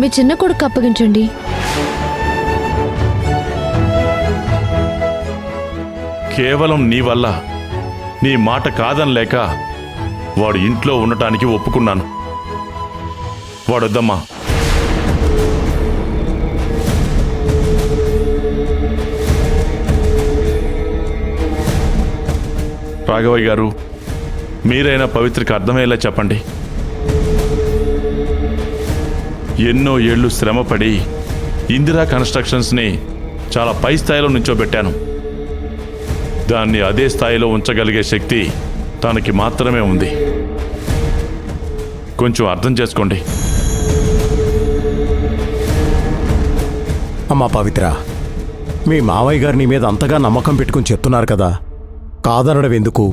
మీ చిన్న కొడుకు అప్పగించండి. కేవలం నీ వల్ల నీ మాట కాదనలేక వాడు ఇంట్లో ఉండటానికి ఒప్పుకున్నాను. వాడొద్దమ్మా. రాఘవయ్య గారు, మీరైనా పవిత్రకి అర్థమయ్యేలా చెప్పండి. ఎన్నో ఏళ్లు శ్రమపడి ఇందిరా కన్స్ట్రక్షన్స్ని చాలా పై స్థాయిలో నుంచోబెట్టాను. దాన్ని అదే స్థాయిలో ఉంచగలిగే శక్తి తనకి మాత్రమే ఉంది. కొంచెం అర్థం చేసుకోండి. అమ్మా పవిత్ర, మీ మావయ్య గారు నీ మీద అంతగా నమ్మకం పెట్టుకుని చెప్తున్నారు కదా, కాదనడం ఎందుకు?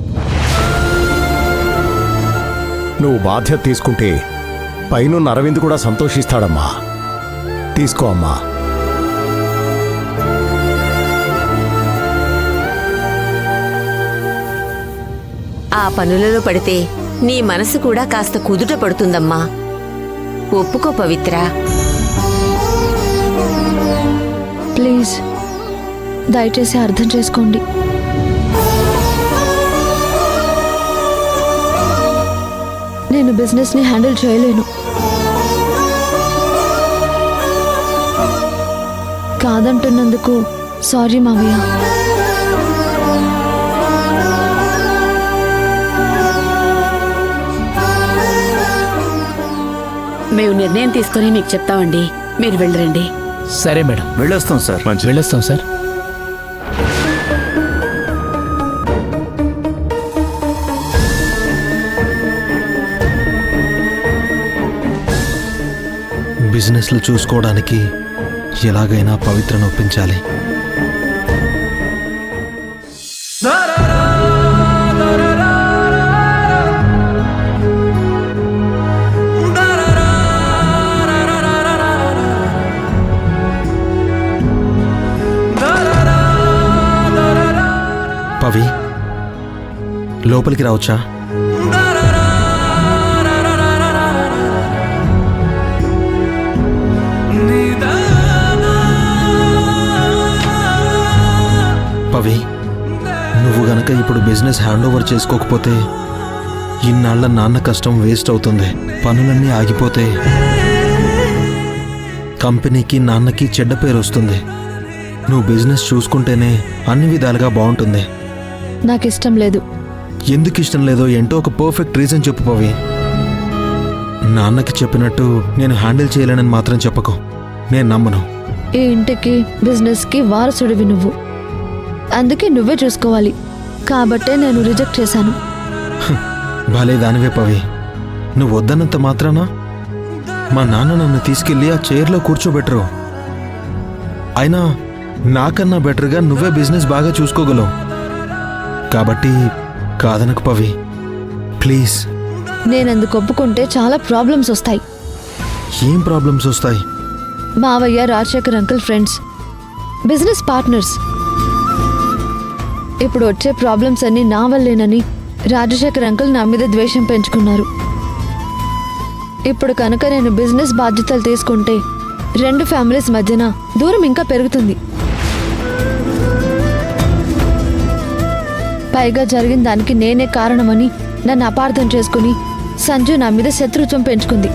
నువ్వు బాధ్యత తీసుకుంటే పైనున్న అరవింద్ కూడా సంతోషిస్తాడమ్మా. తీసుకో అమ్మా. ఆ పనులలో పడితే నీ మనసు కూడా కాస్త కుదుట పడుతుందమ్మా. ఒప్పుకో పవిత్ర. ప్లీజ్ దయచేసి అర్థం చేసుకోండి. నేను బిజినెస్ని హ్యాండిల్ చేయలేను. కాదంటున్నందుకు సారీ మావయ్య. మేము నిర్ణయం తీసుకుని మీకు చెప్తామండి. మీరు వెళ్ళరండి. సరే మేడం, వెళ్ళొస్తాం సార్. వెళ్ళొస్తాం సార్. బిజినెస్లు చూసుకోవడానికి ఎలాగైనా పవిత్రను ఒప్పించాలి. పవి, లోపలికి రావచ్చా? పవి, నువ్వు గనక ఇప్పుడు బిజినెస్ హ్యాండ్ ఓవర్ చేసుకోకపోతే ఇన్నాళ్ల నాన్న కష్టం వేస్ట్ అవుతుంది. పనులన్నీ ఆగిపోతే కంపెనీకి నాన్నకి చెడ్డ పేరు వస్తుంది. నువ్వు బిజినెస్ చూసుకుంటేనే అన్ని విధాలుగా బాగుంటుంది. నాకు ఇష్టం లేదు. ఎందుకు ఇష్టం లేదో ఏంటో ఒక పర్ఫెక్ట్ రీజన్ చెప్పు పవి. నాన్నకి చెప్పినట్టు నేను హ్యాండిల్ చేయలేనని మాత్రం చెప్పకు. నేను నమ్మను. ఈ ఇంటికి బిజినెస్కి వారసుడివి నువ్వు. అందుకే నువ్వే చూసుకోవాలి. కాబట్టే నేను రిజెక్ట్ చేశాను. భలే దానివే పవి. నువ్వు వద్దన్నంత మాత్రాన మా నాన్న నన్ను తీసుకెళ్ళి ఆ చైర్లో కూర్చోబెట్టరు. అయినా నాకన్నా బెటర్గా నువ్వే బిజినెస్ బాగా చూసుకోగలవు. కాబట్టి కాదనకు పవి, ప్లీజ్. నేనందుకు ఒప్పుకుంటే చాలా ప్రాబ్లమ్స్ వస్తాయి. ఏం ప్రాబ్లమ్స్ వస్తాయి? మావయ్య, Rajasekhar uncle friends, business partners. ఇప్పుడు వచ్చే ప్రాబ్లమ్స్ అన్నీ నా వల్లేనని రాజశేఖర్ అంకుల్ నా మీద ద్వేషం పెంచుకున్నారు. ఇప్పుడు కనుక నేను బిజినెస్ బాధ్యతలు తీసుకుంటే రెండు ఫ్యామిలీస్ మధ్యన దూరం ఇంకా పెరుగుతుంది. పైగా జరిగిన దానికి నేనే కారణమని నన్ను అపార్థం చేసుకుని సంజు నా మీద శత్రుత్వం పెంచుకుంది.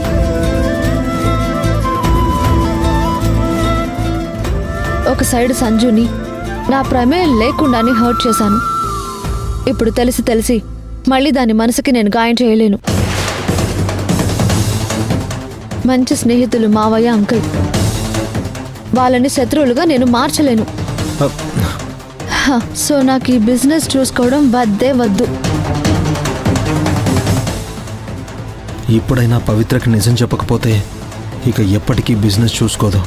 ఒక సైడ్ సంజుని నా ప్రమేయం లేకుండానే హర్ట్ చేశాను. ఇప్పుడు తెలిసి మళ్ళీ దాని మనసుకి నేను గాయం చేయలేను. మంచి స్నేహితులు మావయ్య, అంకుల్. వాళ్ళని శత్రువులుగా నేను మార్చలేను. సో నాకు ఈ బిజినెస్ చూసుకోవడం వద్దు. ఇప్పుడైనా పవిత్రకి నిజం చెప్పకపోతే ఇక ఎప్పటికీ బిజినెస్ చూసుకోదు.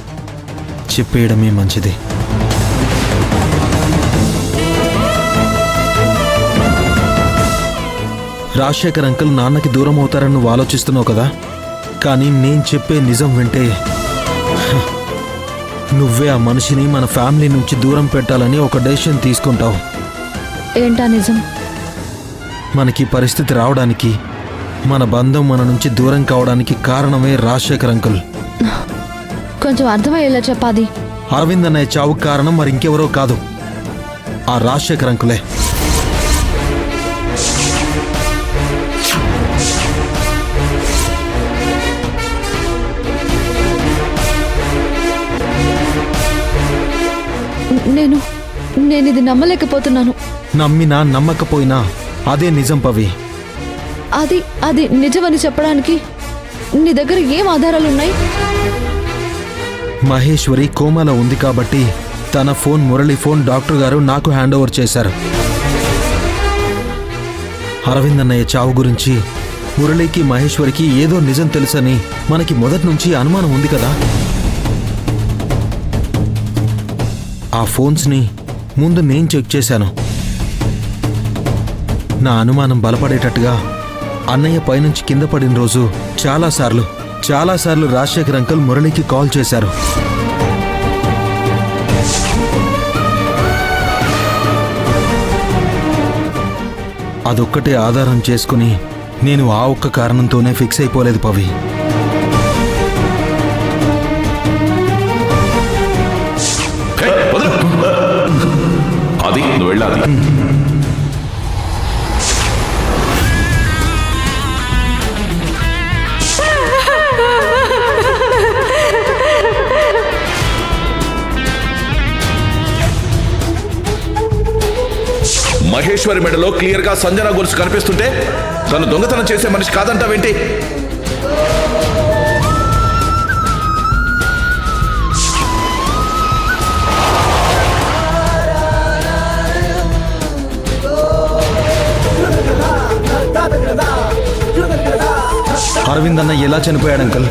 చెప్పేయడమే మంచిది. రాజశేఖర్ అంకుల్ నాన్నకి దూరం అవుతారని నువ్వు ఆలోచిస్తున్నావు కదా, కానీ నేను చెప్పే నిజం వింటే నువ్వే ఆ మనిషిని మన ఫ్యామిలీ నుంచి దూరం పెట్టాలని ఒక డెసిషన్ తీసుకుంటావు. ఏంటా నిజం? మనకి పరిస్థితి రావడానికి, మన బంధం మన నుంచి దూరం కావడానికి కారణమే రాజశేఖర్ అంకుల్. కొంచెం అర్థమయ్యేలా చెప్పాది. అరవింద్ అన్నయ్య చావుకు కారణం మరి ఇంకెవరో కాదు, ఆ రాజశేఖర్ అంకులే. నేను ఇది నమ్మలేకపోతున్నాను. నమ్మినా నమ్మకపోయినా అదే నిజం పవి. అది నిజమని చెప్పడానికి నీ దగ్గర ఏం ఆధారాలున్నాయి? మహేశ్వరి కోమాలో ఉంది కాబట్టి తన ఫోన్, మురళి ఫోన్ డాక్టర్ గారు నాకు హ్యాండ్ ఓవర్ చేశారు. అరవింద్ అన్నయ్య చావు గురించి మురళికి, మహేశ్వరికి ఏదో నిజం తెలుసని మనకి మొదటి నుంచి అనుమానం ఉంది కదా. ఆ ఫోన్స్ని ముందు నేను చెక్ చేశాను. నా అనుమానం బలపడేటట్టుగా అన్నయ్య పైనుంచి కింద పడిన రోజు చాలాసార్లు రాజశేఖర్ అంకుల్ మురళికి కాల్ చేశారు. అదొక్కటే ఆధారం చేసుకుని నేను ఆ ఒక్క కారణంతోనే ఫిక్స్ అయిపోలేదు పవి. అది నువ్వు వెళ్ళాలి. మహేశ్వరి మెడలో క్లియర్ గా సంజన గొలుసు కనిపిస్తుంటే తను దొంగతనం చేసే మనిషి కాదంటావేంటి? అరవింద్ అన్న ఎలా చనిపోయాడు అంకల్?